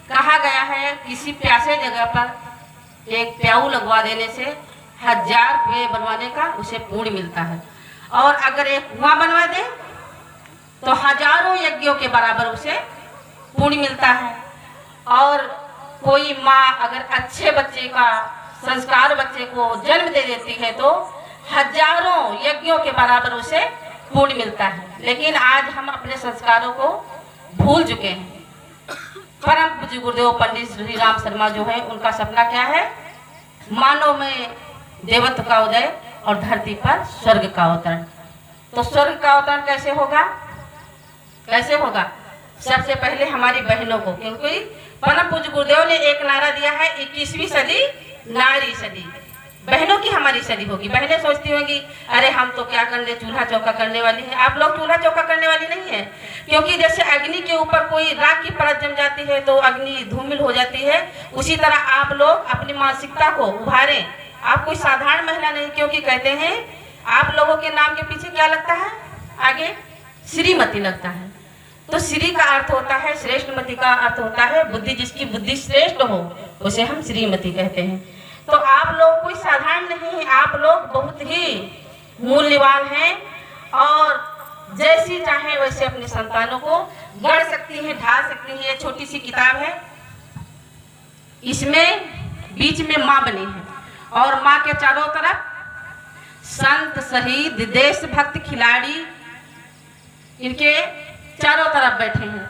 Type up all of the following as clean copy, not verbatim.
कहा गया है किसी प्यासे जगह पर एक प्याऊ लगवा देने से 1000 कुएं बनवाने का उसे पुण्य मिलता है, और अगर एक कुआं बनवा दे तो हजारों यज्ञों के बराबर उसे पुण्य मिलता है। और कोई माँ अगर अच्छे बच्चे का संस्कार बच्चे को जन्म दे देती है तो हजारों यज्ञों के बराबर उसे पुण्य मिलता है। लेकिन आज हम अपने संस्कारों को भूल चुके हैं। परम पूज्य गुरुदेव पंडित श्री राम शर्मा जो है, उनका सपना क्या है? मानव में देवत्व का उदय और धरती पर स्वर्ग का अवतरण। तो स्वर्ग का अवतरण कैसे होगा? कैसे होगा? सबसे पहले हमारी बहनों को, क्योंकि परम पूज्य गुरुदेव ने एक नारा दिया है 21वीं सदी नारी सदी, बहनों की हमारी सदी होगी। बहनें सोचती होंगी अरे हम तो क्या करने, चूल्हा चौका करने वाली है। आप लोग चूल्हा चौका करने वाली नहीं है, क्योंकि जैसे अग्नि के ऊपर कोई राख की परत जम जाती है तो अग्नि धूमिल हो जाती है, उसी तरह आप लोग अपनी मानसिकता को उभारें। आप कोई साधारण महिला नहीं, क्योंकि कहते हैं आप लोगों के नाम के पीछे क्या लगता है? आगे श्रीमती लगता है। तो श्री का अर्थ होता है श्रेष्ठमती का अर्थ होता है बुद्धि, जिसकी बुद्धि श्रेष्ठ हो उसे हम श्रीमती कहते हैं। तो आप लोग कोई साधारण नहीं है, आप लोग बहुत ही मूल्यवान हैं और जैसी चाहे वैसे अपने संतानों को गढ़ सकती हैं, ढाल सकती हैं। ये छोटी सी किताब है, इसमें बीच में माँ बनी है और माँ के चारों तरफ संत, शहीद, देशभक्त, खिलाड़ी इनके चारों तरफ बैठे हैं।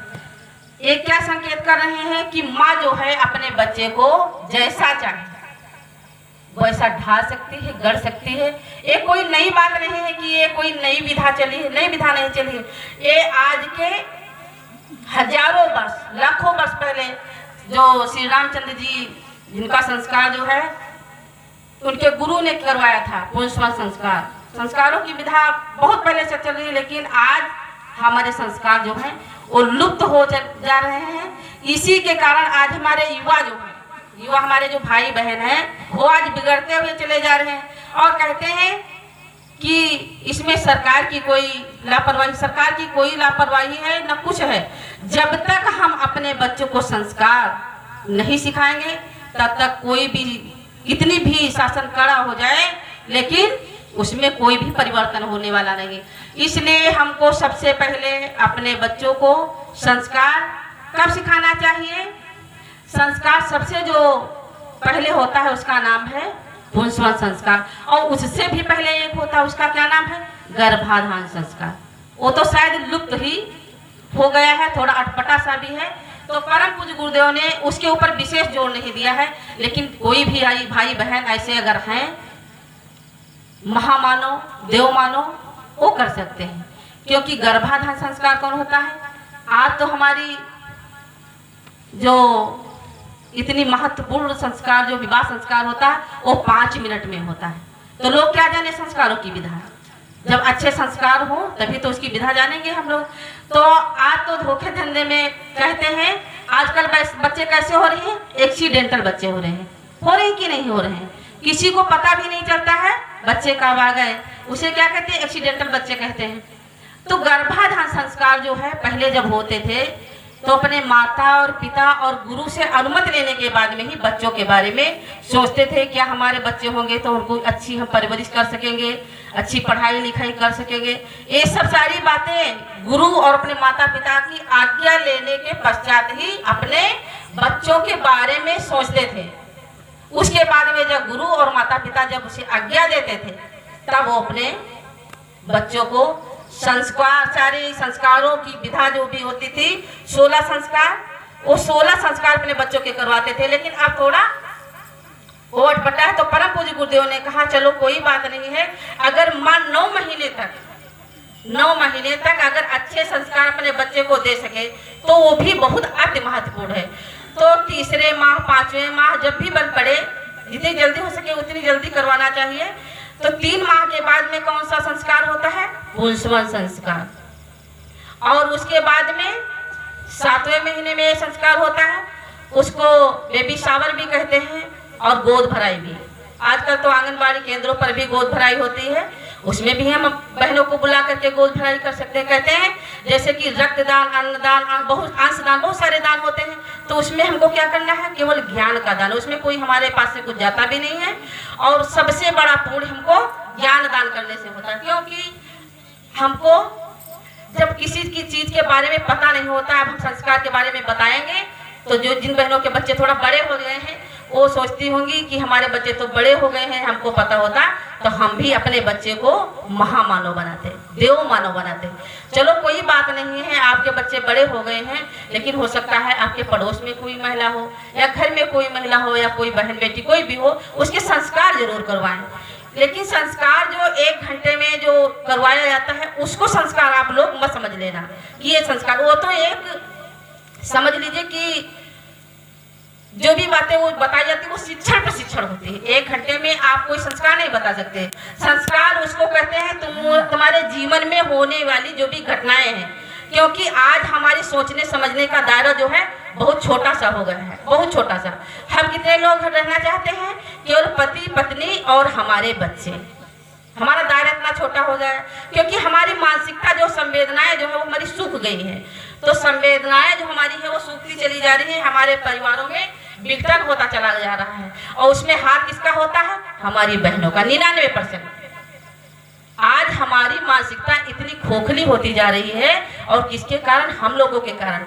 ये क्या संकेत कर रहे हैं कि माँ जो है अपने बच्चे को जैसा चाहे वैसा ढाल सकती है, गढ़ सकती है। ये कोई नई बात नहीं है कि ये कोई नई विधा चली है, नई विधा नहीं चली है। ये आज के हजारों वर्ष, लाखों वर्ष पहले जो श्री रामचंद्र जी, जिनका संस्कार जो है उनके गुरु ने करवाया था, पुंसवन संस्कार। संस्कारों की विधा बहुत पहले से चल रही है, लेकिन आज हमारे संस्कार जो हैं वो लुप्त हो जा रहे हैं। इसी के कारण आज हमारे युवा जो है, युवा हमारे जो भाई बहन हैं, वो आज बिगड़ते हुए चले जा रहे हैं और कहते हैं कि इसमें सरकार की कोई लापरवाही, सरकार की कोई लापरवाही है न कुछ है। जब तक हम अपने बच्चों को संस्कार नहीं सिखाएंगे तब तक कोई भी, कितनी भी शासन कड़ा हो जाए, लेकिन उसमें कोई भी परिवर्तन होने वाला नहीं। इसलिए हमको सबसे पहले अपने बच्चों को संस्कार कब सिखाना चाहिए? संस्कार सबसे जो पहले होता है उसका नाम है पुंसवन संस्कार, और उससे भी पहले एक होता है, उसका क्या नाम है? गर्भाधान संस्कार। वो तो शायद लुप्त ही हो गया है, थोड़ा अटपटा सा भी है। तो परम पूज्य गुरुदेव ने उसके ऊपर विशेष जोर नहीं दिया है, लेकिन कोई भी भाई बहन ऐसे अगर हैं महामानो, देव मानो, वो कर सकते हैं। क्योंकि गर्भाधान संस्कार कौन होता है? आज तो हमारी जो इतनी महत्वपूर्ण संस्कार जो विवाह संस्कार होता है वो 5 मिनट में होता है। तो लोग क्या जाने संस्कारों की विधा? जब अच्छे संस्कार हो तभी तो उसकी विधा जानेंगे हम लोग। तो आज तो धोखे धंधे में कहते हैं, आजकल बच्चे कैसे हो रहे हैं? एक्सीडेंटल बच्चे हो रहे हैं। हो रहे हैं कि नहीं हो रहे हैं? किसी को पता भी नहीं चलता है बच्चे कब आ गए, उसे क्या कहते हैं? एक्सीडेंटल बच्चे कहते हैं। तो गर्भाधान संस्कार जो है पहले जब होते थे तो अपने माता और पिता और गुरु से अनुमति लेने के बाद में ही बच्चों के बारे में सोचते थे। क्या हमारे बच्चे होंगे तो उनको अच्छी हम परवरिश कर सकेंगे, अच्छी पढ़ाई लिखाई कर सकेंगे। ये सब सारी बातें गुरु और अपने माता पिता की आज्ञा लेने के पश्चात ही अपने बच्चों के बारे में सोचते थे। उसके बाद में जब गुरु और माता पिता जब उसे आज्ञा देते थे तब वो अपने बच्चों को संस्कार, सारे संस्कारों की विधा जो भी होती थी 16 संस्कार, वो 16 संस्कार अपने बच्चों के करवाते थे। लेकिन अब थोड़ा वो अटपटा है। तो परम पूज्य गुरुदेव ने कहा चलो कोई बात नहीं है, अगर मां 9 महीने तक अगर अच्छे संस्कार अपने बच्चे को दे सके तो वो भी बहुत अति महत्वपूर्ण है। तो तीसरे माह, 5वें माह जब भी बल पड़े, जितनी जल्दी हो सके उतनी जल्दी करवाना चाहिए। तो 3 माह के बाद में कौन सा संस्कार होता है? पुंसवन संस्कार। और उसके बाद में 7वें महीने में ये संस्कार होता है, उसको बेबी शावर भी कहते हैं, और गोद भराई भी। आजकल तो आंगनबाड़ी केंद्रों पर भी गोद भराई होती है। उसमें भी हम बहनों को बुला करके गोद भराई कर सकते हैं। कहते हैं जैसे कि रक्तदान, अन्नदान, बहुत अंशदान, बहुत सारे दान होते हैं, तो उसमें हमको क्या करना है, केवल ज्ञान का दान। उसमें कोई हमारे पास से कुछ जाता भी नहीं है, और सबसे बड़ा पुण्य हमको ज्ञान दान करने से होता है। क्योंकि हमको जब किसी की चीज के बारे में पता नहीं होता, अब हम संस्कार के बारे में बताएंगे तो जो जिन बहनों के बच्चे थोड़ा बड़े हो गए हैं वो सोचती होंगी कि हमारे बच्चे तो बड़े हो गए हैं, हमको पता होता तो हम भी अपने बच्चे को महामानव बनाते, देव मानव बनाते। चलो कोई बात नहीं है, आपके बच्चे बड़े हो गए हैं, लेकिन हो सकता है आपके पड़ोस में कोई महिला हो या घर में कोई महिला हो या कोई बहन बेटी कोई भी हो, उसके संस्कार जरूर करवाएं। लेकिन संस्कार जो 1 घंटे में जो करवाया जाता है उसको संस्कार आप लोग मत समझ लेना कि ये संस्कार, वो तो एक समझ लीजिए कि जो भी बातें वो बताई जाती है वो शिक्षण प्रशिक्षण होती है। 1 घंटे में आप कोई संस्कार नहीं बता सकते। संस्कार उसको कहते हैं तुम्हारे जीवन में होने वाली जो भी घटनाएं हैं, क्योंकि आज हमारी सोचने समझने का दायरा जो है बहुत छोटा सा हो गया है, बहुत छोटा सा। हम कितने लोग रहना चाहते हैं, केवल पति पत्नी और हमारे बच्चे, हमारा दायरा इतना छोटा हो गया है। क्योंकि हमारी मानसिकता जो संवेदनाएं जो है वो हमारी सूख गई है, तो संवेदनाएं जो हमारी है वो सूखती चली जा रही है। हमारे परिवारों में विघटन होता चला जा रहा है, और उसमें हाथ किसका होता है, हमारी बहनों का 99%। आज हमारी मानसिकता इतनी खोखली होती जा रही है, और किसके कारण, हम लोगों के कारण।